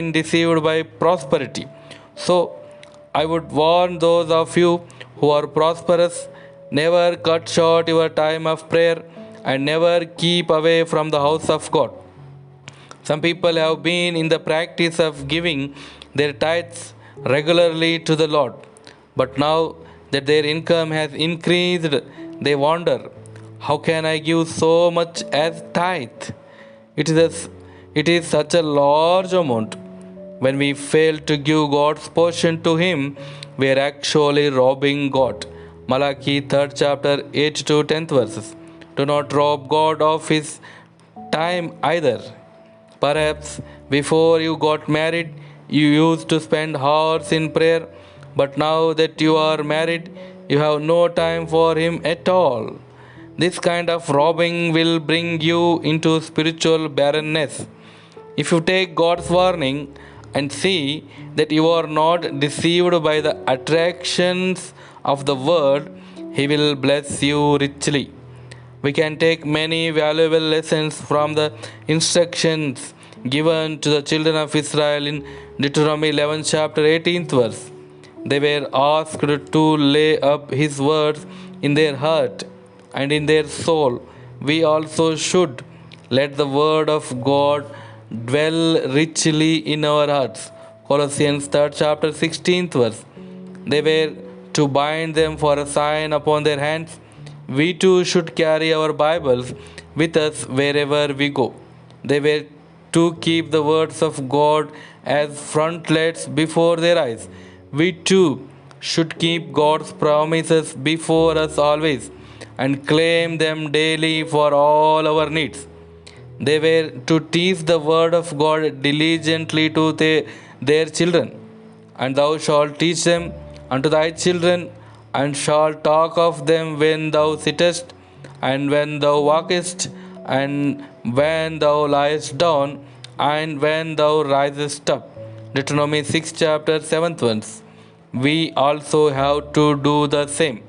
deceived by prosperity. So, I would warn those of you who are prosperous, never cut short your time of prayer and never keep away from the house of God. Some people have been in the practice of giving their tithes regularly to the Lord, but now that their income has increased, they wonder, how can I give so much as tithe? It is, it is such a large amount. When we fail to give God's portion to Him, we are actually robbing God. Malachi 3rd chapter 8 to 10th verses. Do not rob God of His time either. Perhaps before you got married, you used to spend hours in prayer, but now that you are married, you have no time for Him at all. This kind of robbing will bring you into spiritual barrenness. If you take God's warning and see that you are not deceived by the attractions of the world, He will bless you richly. We can take many valuable lessons from the instructions given to the children of Israel in Deuteronomy 11 chapter 18th verse. They were asked to lay up His words in their heart and in their soul. We also should let the word of God dwell richly in our hearts. Colossians 3rd chapter 16th verse. They were to bind them for a sign upon their hands. We too should carry our Bibles with us wherever we go. They were to keep the words of God as frontlets before their eyes. We too should keep God's promises before us always and claim them daily for all our needs. They were to teach the word of God diligently to their children. And thou shalt teach them unto thy children, and shalt talk of them when thou sittest, and when thou walkest, and when thou liest down, and when thou risest up. Deuteronomy 6 chapter 7th verse. We also have to do the same.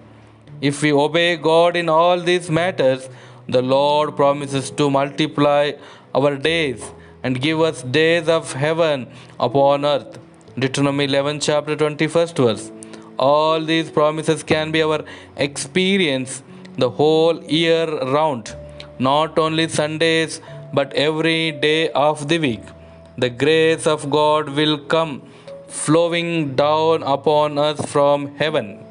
If we obey God in all these matters, the Lord promises to multiply our days and give us days of heaven upon earth. Deuteronomy 11 chapter 21st verse. All these promises can be our experience the whole year round, not only Sundays but every day of the week. The grace of God will come flowing down upon us from heaven.